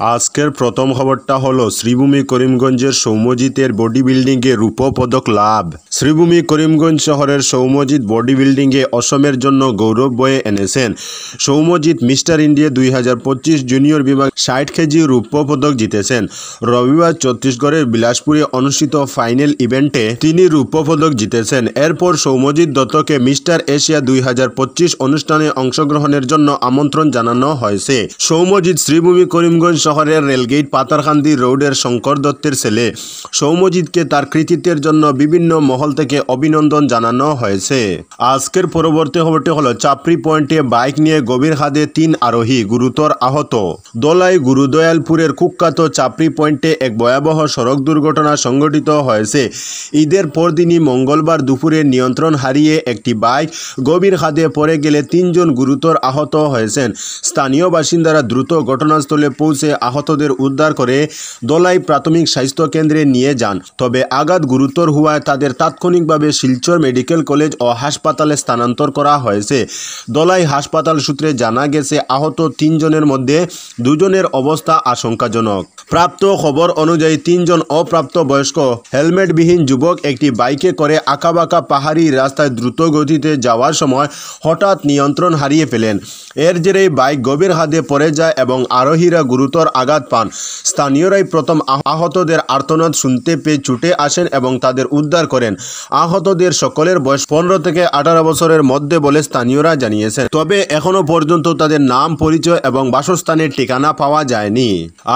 আজকের প্রথম খবরটা হলো শ্রীভূমি করিমগঞ্জের সৌম্যজিতের বডি বিল্ডিংয়ে রূপো পদক লাভ। শ্রীভূমি করিমগঞ্জ শহরের সৌম্যজিৎ বডি বিল্ডিংয়ে অসমের জন্য গৌরব বয়ে এনেছেন। সৌম্যজিৎ মিস্টার ইন্ডিয়া 2025 জুনিয়র বিভাগ 60 কেজি রূপো পদক জিতেছেন। রবিবার ছত্তিশগড়ের বিলাসপুরে অনুষ্ঠিত ফাইনাল ইভেন্টে তিনি রূপো পদক জিতেছেন। এরপর সৌম্যজিৎ দত্তকে মিস্টার এশিয়া 2025 অনুষ্ঠানে অংশগ্রহণের জন্য আমন্ত্রণ জানানো হয়েছে। সৌম্যজিৎ শ্রীভূমি করিমগঞ্জ শহরের রেলগেট পাতারকান্দি রোডের শঙ্কর দত্তের ছেলে। সৌম্যজিৎকে তার কৃতিত্বের জন্য বিভিন্ন মহল থেকে অভিনন্দন জানানো হয়েছে। আজকের পরবর্তী খবরটি হলো চাপড়ি পয়েন্টে বাইক নিয়ে গভীর খাদে 3 আরোহী গুরুতর আহত। দলাই গুরুদয়ালপুরের কুখ্যাত চাপড়ি পয়েন্টে এক ভয়াবহ সড়ক দুর্ঘটনা সংঘটিত হয়েছে। ঈদের পরদিনই মঙ্গলবার দুপুরে নিয়ন্ত্রণ হারিয়ে একটি বাইক গভীর খাদে পড়ে গেলে 3 জন গুরুতর আহত হয়েছেন। স্থানীয় বাসিন্দারা দ্রুত ঘটনাস্থলে পৌঁছে আহতদের উদ্ধার করে দলাই প্রাথমিক স্বাস্থ্য কেন্দ্রে নিয়ে যান। তবে আঘাত গুরুতর হওয়ায় তাদের তাৎক্ষণিকভাবে শিলচর মেডিকেল কলেজ ও হাসপাতালে স্থানান্তর করা হয়েছে। দলাই হাসপাতাল সূত্রে জানা গেছে আহত 3 জনের মধ্যে 2 জনের অবস্থা আশঙ্কাজনক। প্রাপ্ত খবর অনুযায়ী 3 জন অপ্রাপ্তবয়স্ক হেলমেটবিহীন যুবক একটি বাইকে করে আঁকাবাঁকা পাহাড়ি রাস্তায় দ্রুত গতিতে যাওয়ার সময় হঠাৎ নিয়ন্ত্রণ হারিয়ে ফেলেন। এর জেরেই বাইক গভীর খাদে পড়ে যায় এবং আরোহীরা গুরুতর আঘাত পান। স্থানীয়রাই প্রথম আহতদের আর্তনাদ শুনতে পেয়ে ছুটে আসেন এবং তাদের উদ্ধার করেন। আহতদের সকলের বয়স 15 থেকে 18 বছরের মধ্যে বলে স্থানীয়রা জানিয়েছেন। তবে এখনো পর্যন্ত তাদের নাম, পরিচয় এবং বাসস্থানের ঠিকানা পাওয়া যায়নি।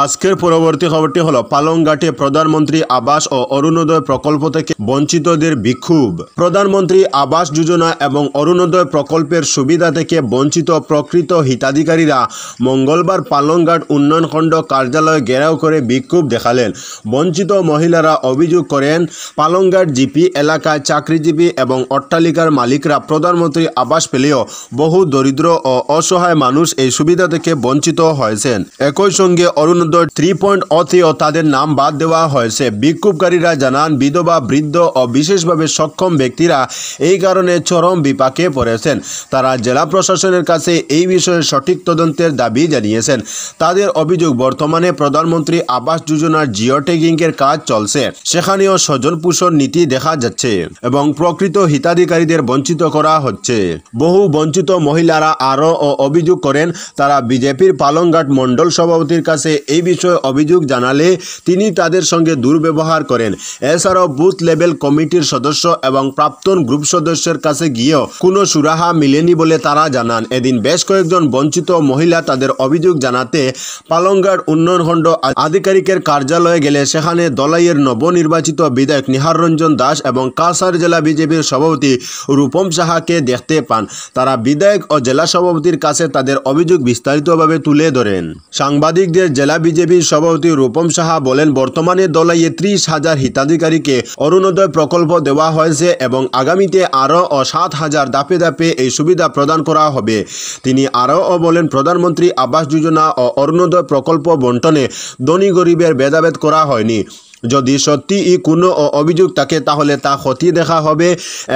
আজকের পরবর্তী খবরটি হলো পালংঘাটে প্রধানমন্ত্রী আবাস ও অরুণোদয় প্রকল্প থেকে বঞ্চিতদের বিক্ষোভ। প্রধানমন্ত্রী আবাস যোজনা এবং অরুণোদয় প্রকল্পের সুবিধা থেকে বঞ্চিত প্রকৃত হিতাধিকারীরা মঙ্গলবার পালংঘাট উন্নয়ন খণ্ড কার্যালয় ঘেরাও করে বিক্ষোভ দেখালেন। বঞ্চিত মহিলারা অভিযোগ করেন, পালংঘাট জিপি এলাকায় চাকরিজীবী এবং অট্টালিকার মালিকরা প্রধানমন্ত্রী আবাস পেলেও বহু দরিদ্র ও অসহায় মানুষ এই সুবিধা থেকে বঞ্চিত হয়েছেন। একই সঙ্গে অরুণোদয় 3.0 তাদের নাম বাদ দেওয়া হয়েছে। বিক্ষোভকারীরা জানান, বিধবা, বৃদ্ধ ও বিশেষভাবে সক্ষম ব্যক্তিরা এই কারণে চরম বিপাকে পড়েছেন। তারা জেলা প্রশাসনের কাছে এই বিষয়ে সঠিক তদন্তের দাবি জানিয়েছেন। তাদের অভিযোগ, বর্তমানে প্রধানমন্ত্রী আবাস যোজনার জিও ট্যাগিংয়ের কাজ চলছে, সেখানেও স্বজন পোষণ নীতি দেখা যাচ্ছে এবং প্রকৃত হিতাধিকারীদের বঞ্চিত করা হচ্ছে। বহু বঞ্চিত মহিলারা আরও অভিযোগ করেন, তারা বিজেপির পালংঘাট মণ্ডল সভাপতির কাছে এই বিষয়ে অভিযোগ জানালে তিনি তাদের সঙ্গে দুর্ব্যবহার করেন। এছাড়াও বুথ লেভেল কমিটির সদস্য এবং প্রাক্তন গ্রুপ সদস্যের কাছে গিয়েও কোনো সুরাহা মিলেনি বলে তারা জানান। এদিন বেশ কয়েকজন বঞ্চিত মহিলা তাদের অভিযোগ জানাতে পালংঘাট উন্নয়ন খণ্ড আধিকারিকের কার্যালয়ে গেলে সেখানে দলাইয়ের নবনির্বাচিত বিধায়ক নিহার রঞ্জন দাস এবং কাছাড় জেলা বিজেপির সভাপতি রূপম সাহাকে দেখতে পান। তারা বিধায়ক ও জেলা সভাপতির কাছে তাদের অভিযোগ বিস্তারিতভাবে তুলে ধরেন। সাংবাদিকদের জেলা বিজেপির সভাপতি রূপম সাহা বলেন, বর্তমানে দলাইয়ে 30,000 হিতাধিকারীকে অরুণোদয় প্রকল্প দেওয়া হয়েছে এবং আগামীতে আরও 7,000 ধাপে ধাপে এই সুবিধা প্রদান করা হবে। তিনি আরও বলেন, প্রধানমন্ত্রী আবাস যোজনা ও অরুণোদয় প্রকল্প বন্টনে ধনী গরিবের ভেদাভেদ করা হয়নি। যদি সত্যি কোনো অভিযোগ থাকে তাহলে তা খতিয়ে দেখা হবে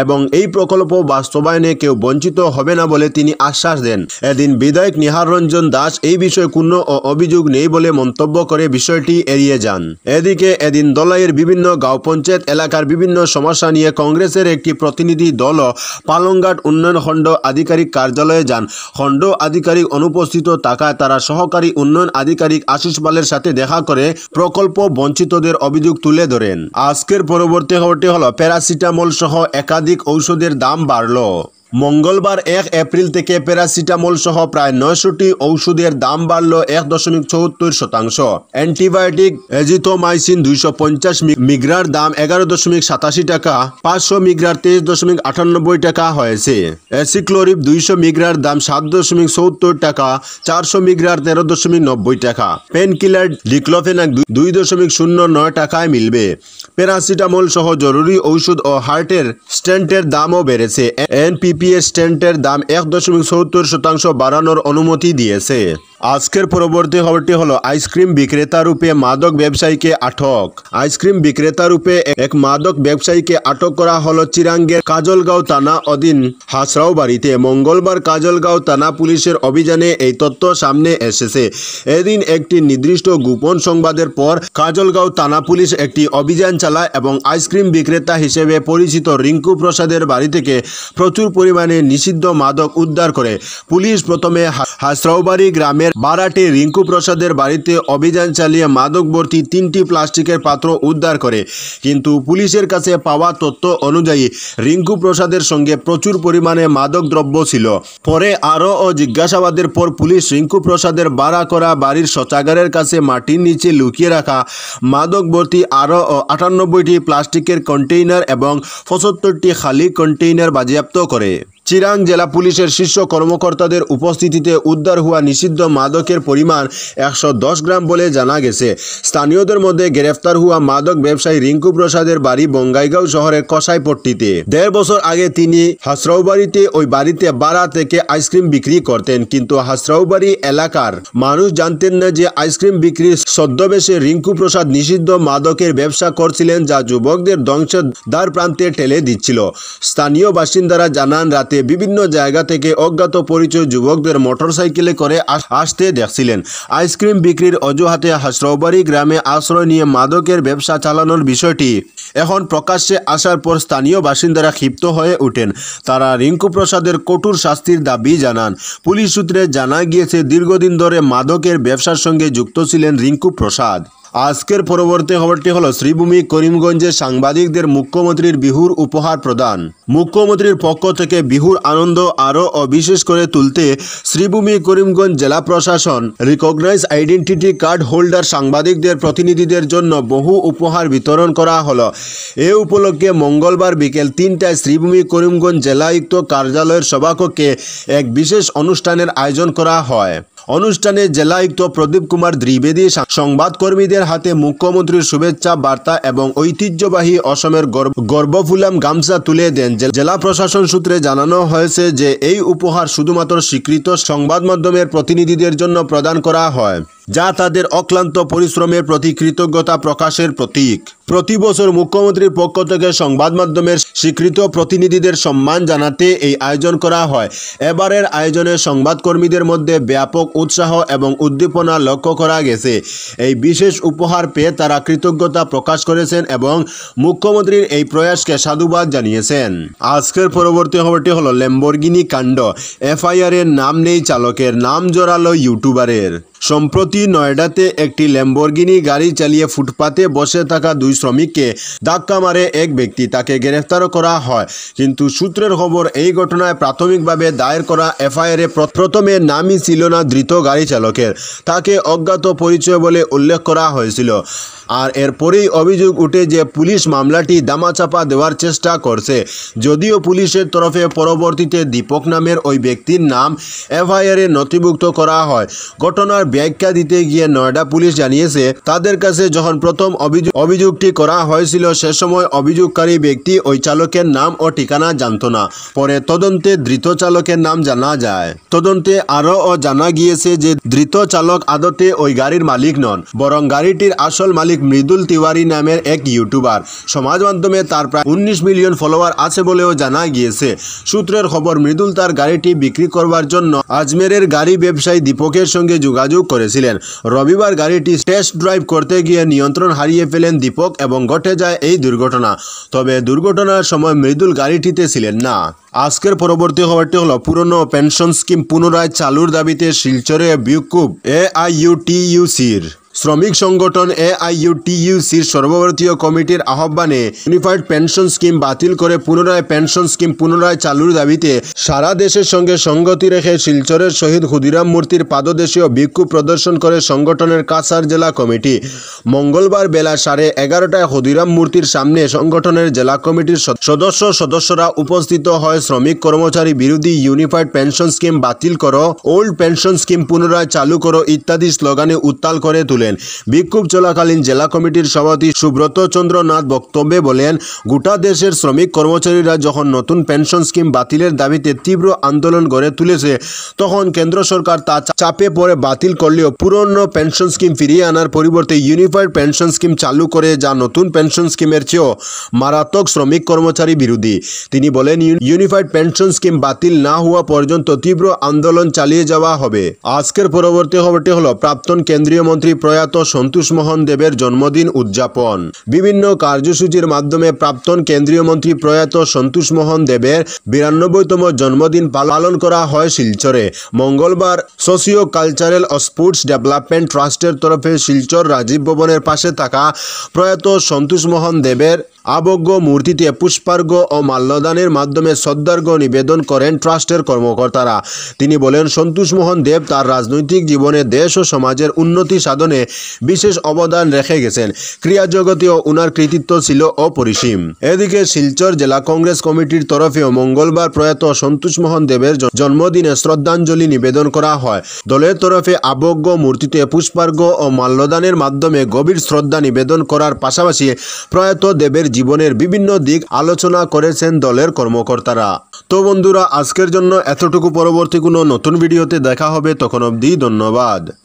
এবং এই প্রকল্প বাস্তবায়নে কেউ বঞ্চিত হবে না বলে তিনি আশ্বাস দেন। এদিন বিধায়ক নিহার রঞ্জন দাস এই বিষয়ে কোনো অভিযোগ নেই বলে মন্তব্য করে বিষয়টি এড়িয়ে যান। এদিকে এদিন দলাইয়ের বিভিন্ন গাঁও পঞ্চায়েত এলাকার বিভিন্ন সমস্যা নিয়ে কংগ্রেসের একটি প্রতিনিধি দলও পালংঘাট উন্নয়ন খণ্ড আধিকারিক কার্যালয়ে যান। খণ্ড আধিকারিক অনুপস্থিত থাকায় তারা সহকারী উন্নয়ন আধিকারিক আশিস পালের সাথে দেখা করে প্রকল্প বঞ্চিতদের অভিযোগ তুলে ধরেন। আজকের পরবর্তী খবরটি হলো প্যারাসিটামল সহ একাধিক ঔষধের দাম বাড়ল। মঙ্গলবার 1 এপ্রিল থেকে প্যারাসিটামল সহ প্রায় 900টি ঔষধের দাম বাড়ল 1.74%। অ্যান্টিবায়োটিক এজিথ্রোমাইসিন 250 মিগ্রার দাম 11.87 টাকা, 500 মিগ্রার 23.98 টাকা হয়েছে। অ্যাসিক্লোরিভ 200 মিগ্রার দাম 7.70 টাকা, 400 মিগ্রার 13.90 টাকা। পেনকিলার ডিক্লোফেনাক 2.09 টাকায় মিলবে। প্যারাসিটামল সহ জরুরি ঔষধ ও হার্টের স্টেন্টের দামও বেড়েছে। এনপিপিএ স্টেন্টের দাম 1.70% বাড়ানোর অনুমতি দিয়েছে। আজকের পরবর্তী খবরটি হলো আইসক্রিম বিক্রেতা রূপে মাদক ব্যবসায়ীকে আটক। আইসক্রিম বিক্রেতা রূপে এক মাদক ব্যবসায়ীকে আটক করা হলো চিরাঙ্গের কাজলগাঁও থানা অধীন হাসরাও বাড়িতে। মঙ্গলবার কাজলগাঁও থানা পুলিশের অভিযানে এই তথ্য সামনে এসেছে। এদিন একটি নির্দিষ্ট গোপন সংবাদের পর কাজলগাঁও থানা পুলিশ একটি অভিযান চালায় এবং আইসক্রিম বিক্রেতা হিসেবে পরিচিত রিঙ্কু প্রসাদের বাড়ি থেকে প্রচুর পরিমাণে নিষিদ্ধ মাদক উদ্ধার করে। পুলিশ প্রথমে হাসরাওবাড়ি গ্রামের বারাটে রিঙ্কু প্রসাদের বাড়িতে অভিযান চালিয়ে মাদক ভর্তি 3টি প্লাস্টিকের পাত্র উদ্ধার করে, কিন্তু পুলিশের কাছে পাওয়া তথ্য অনুযায়ী রিঙ্কু প্রসাদের সঙ্গে প্রচুর পরিমাণে মাদক দ্রব্য ছিল। পরে আরও জিজ্ঞাসাবাদের পর পুলিশ রিঙ্কু প্রসাদের ভাড়া করা বাড়ির শৌচাগারের কাছে মাটির নিচে লুকিয়ে রাখা মাদক ভর্তি আরও 98টি প্লাস্টিকের কন্টেইনার এবং 75টি খালি কন্টেইনার বাজেয়াপ্ত করে। চিরাং জেলা পুলিশের শীর্ষ কর্মকর্তাদের উপস্থিতিতে উদ্ধার হওয়া নিষিদ্ধ মাদকের পরিমাণ 110 গ্রাম বলে জানা গেছে। স্থানীয়দের মধ্যে গ্রেফতার হওয়া মাদক ব্যবসায়ী রিঙ্কু প্রসাদের বাড়ি বঙ্গাইগাঁও শহরের কসাইপট্টিতে। 1.5 বছর আগে তিনি হাসরাওবাড়িতে ওই বাড়িতে ভাড়া থেকে আইসক্রিম বিক্রি করতেন, কিন্তু হাসরাওবাড়ি এলাকার মানুষ জানতেন না যে আইসক্রিম বিক্রির ছদ্মবেশে রিঙ্কু প্রসাদ নিষিদ্ধ মাদকের ব্যবসা করছিলেন, যা যুবকদের ধ্বংসের দ্বার প্রান্তে ঠেলে দিচ্ছিল। স্থানীয় বাসিন্দারা জানান, রাতে বিভিন্ন জায়গা থেকে অজ্ঞাত পরিচয় যুবকদের মোটরসাইকেলে করে আসতে দেখছিলেন। আইসক্রিম বিক্রির অজুহাতে হাসরাওবাড়ি গ্রামে আশ্রয় নিয়ে মাদকের ব্যবসা চালানোর বিষয়টি এখন প্রকাশ্যে আসার পর স্থানীয় বাসিন্দারা ক্ষিপ্ত হয়ে ওঠেন। তারা রিঙ্কু প্রসাদের কঠোর শাস্তির দাবি জানান। পুলিশ সূত্রে জানা গিয়েছে, দীর্ঘদিন ধরে মাদকের ব্যবসার সঙ্গে যুক্ত ছিলেন রিঙ্কু প্রসাদ। আজকের পরবর্তী খবরটি হলো শ্রীভূমি করিমগঞ্জে সাংবাদিকদের মুখ্যমন্ত্রীর বিহুর উপহার প্রদান। মুখ্যমন্ত্রীর পক্ষ থেকে বিহুর আনন্দ আরও বিশেষ করে তুলতে শ্রীভূমি করিমগঞ্জ জেলা প্রশাসন রিকগনাইজ আইডেন্টিটি কার্ড হোল্ডার সাংবাদিকদের প্রতিনিধিদের জন্য বহু উপহার বিতরণ করা হলো। এ উপলক্ষে মঙ্গলবার বিকেল 3টায় শ্রীভূমি করিমগঞ্জ জেলায়ুক্ত কার্যালয়ের সভাকক্ষে এক বিশেষ অনুষ্ঠানের আয়োজন করা হয়। অনুষ্ঠানে জেলায়ুক্ত প্রদীপ কুমার দ্বিবেদী সংবাদকর্মীদের হাতে মুখ্যমন্ত্রীর শুভেচ্ছা বার্তা এবং ঐতিহ্যবাহী অসমের গর্বফুলাম গামছা তুলে দেন। জেলা প্রশাসন সূত্রে জানানো হয়েছে যে এই উপহার শুধুমাত্র স্বীকৃত সংবাদ মাধ্যমের প্রতিনিধিদের জন্য প্রদান করা হয়, যা তাদের অক্লান্ত পরিশ্রমের প্রতি কৃতজ্ঞতা প্রকাশের প্রতীক। প্রতি বছর মুখ্যমন্ত্রীর পক্ষ থেকে সংবাদ মাধ্যমের স্বীকৃত প্রতিনিধিদের সম্মান জানাতে এই আয়োজন করা হয়। এবারের আয়োজনে সংবাদকর্মীদের মধ্যে ব্যাপক উৎসাহ এবং উদ্দীপনা লক্ষ্য করা গেছে। এই বিশেষ উপহার পেয়ে তারা কৃতজ্ঞতা প্রকাশ করেছেন এবং মুখ্যমন্ত্রীর এই প্রয়াসকে সাধুবাদ জানিয়েছেন। আজকের পরবর্তী খবরটি হলো ল্যাম্বরগিনি কাণ্ড। এফআইআরের নাম নেই চালকের, নাম জড়ালো ইউটিউবারের। সম্প্রতি নয়ডাতে একটি ল্যাম্বরগিনি গাড়ি চালিয়ে ফুটপাতে বসে থাকা 2 শ্রমিককে ধাক্কা মারে এক ব্যক্তি। তাকে গ্রেফতার করা হয়, কিন্তু সূত্রের খবর এই ঘটনায় প্রাথমিকভাবে দায়ের করা এফআইআরে প্রথমে নামই ছিল না ধৃত গাড়ি চালকের। তাকে অজ্ঞাত পরিচয় বলে উল্লেখ করা হয়েছিল। আর এরপরেই অভিযোগ উঠে যে পুলিশ মামলাটি দামাচাপা দেওয়ার চেষ্টা করছে। যদিও পুলিশের তরফে পরবর্তীতে দীপক নামের ওই ব্যক্তির নাম এফআইআরে নথিভুক্ত করা হয়। ঘটনার ব্যাখ্যা দিতে গিয়ে নয়ডা পুলিশ জানিয়েছে, তাদের কাছে যখন প্রথম অভিযোগটি করা হয়েছিল সে সময় অভিযোগকারী ব্যক্তি ওই চালকের নাম ও ঠিকানা জানত না। পরে তদন্তে ধৃত চালকের নাম জানা যায়। তদন্তে আরও জানা গিয়েছে যে ধৃত চালক আদতে ওই গাড়ির মালিক নন, বরং গাড়িটির আসল মালিক মৃদুল তিওয়ারি নামের এক ইউটিউবার। সমাজ মাধ্যমে তার প্রায় 19 মিলিয়ন ফলোয়ার আছে বলেও জানা গিয়েছে। সূত্রের খবর, মৃদুল তার গাড়িটি বিক্রি করবার জন্য আজমেরের গাড়ি ব্যবসায়ী দীপকের সঙ্গে যোগাযোগ করেছিলেন। রবিবার গাড়িটি টেস্ট ড্রাইভ করতে গিয়ে নিয়ন্ত্রণ হারিয়ে ফেলেন দীপক এবং ঘটে যায় এই দুর্ঘটনা। তবে দুর্ঘটনার সময় মৃদুল গাড়িটিতে ছিলেন না। আজকের পরবর্তী খবরটি হলো পুরনো পেনশন স্কিম পুনরায় চালুর দাবিতে শিলচরে বিক্ষোভ এআইইউটিইউসির। শ্রমিক সংগঠন এআইইউটিইউসির সর্বভারতীয় কমিটির আহ্বানে ইউনিফাইড পেনশন স্কিম বাতিল করে পুনরায় পেনশন স্কিম পুনরায় চালুর দাবিতে সারা দেশের সঙ্গে সংগতি রেখে শিলচরের শহীদ ক্ষুদিরাম মূর্তির পাদদেশীয় বিক্ষোভ প্রদর্শন করে সংগঠনের কাছাড় জেলা কমিটি। মঙ্গলবার বেলা 11:30টায় ক্ষুদিরাম মূর্তির সামনে সংগঠনের জেলা কমিটির সদস্যরা উপস্থিত হয় শ্রমিক কর্মচারী বিরোধী ইউনিফাইড পেনশন স্কিম বাতিল করো, ওল্ড পেনশন স্কিম পুনরায় চালু করো ইত্যাদি স্লোগানে উত্তাল করে তুলে। তোলেন। বিক্ষোভ চলাকালীন জেলা কমিটির সভাপতি সুব্রত চন্দ্র নাথ বক্তব্যে বলেন, গোটা দেশের শ্রমিক কর্মচারীরা যখন নতুন পেনশন স্কিম বাতিলের দাবিতে তীব্র আন্দোলন গড়ে তুলেছে, তখন কেন্দ্র সরকার তা চাপে পড়ে বাতিল করলেও পুরনো পেনশন স্কিম ফিরিয়ে আনার পরিবর্তে ইউনিফাইড পেনশন স্কিম চালু করে, যা নতুন পেনশন স্কিমের চেয়েও মারাত্মক শ্রমিক কর্মচারী বিরোধী। তিনি বলেন, ইউনিফাইড পেনশন স্কিম বাতিল না হওয়া পর্যন্ত তীব্র আন্দোলন চালিয়ে যাওয়া হবে। আজকের পরবর্তী খবরটি হলো প্রাক্তন কেন্দ্রীয় মন্ত্রী প্রয়াত সন্তোষ মোহন দেবের জন্মদিন উদযাপন। বিভিন্ন কার্যসূচির মাধ্যমে প্রাক্তন কেন্দ্রীয় মন্ত্রী প্রয়াত সন্তোষ মোহন দেবের 92তম জন্মদিন পালন করা হয় শিলচরে। মঙ্গলবার সোশিও কালচারাল ও স্পোর্টস ডেভেলপমেন্ট ট্রাস্টের তরফে শিলচর রাজীব ভবনের পাশে থাকা প্রয়াত সন্তোষ মোহন দেবের আবজ্ঞ মূর্তিতে পুষ্পার্ঘ্য ও মাল্যদানের মাধ্যমে শ্রদ্ধার্ঘ্য নিবেদন করেন ট্রাস্টের কর্মকর্তারা। তিনি বলেন, সন্তোষ মোহন দেব তার রাজনৈতিক জীবনে দেশ ও সমাজের উন্নতি সাধনে বিশেষ অবদান রেখে গেছেন। ক্রীড়া জগতেও উনার কৃতিত্ব ছিল অপরিসীম। এদিকে শিলচর জেলা কংগ্রেস কমিটির তরফেও মঙ্গলবার প্রয়াত সন্তোষ মোহন দেবের জন্মদিনে শ্রদ্ধাঞ্জলি নিবেদন করা হয়। দলের তরফে আবজ্ঞ মূর্তিতে পুষ্পার্ঘ্য ও মাল্যদানের মাধ্যমে গভীর শ্রদ্ধা নিবেদন করার পাশাপাশি প্রয়াত দেবের জীবনের বিভিন্ন দিক আলোচনা করেছেন দলের কর্মকর্তারা। তো বন্ধুরা, আজকের জন্য এতটুকু। পরবর্তী কোনো নতুন ভিডিওতে দেখা হবে, তখন অবধি ধন্যবাদ।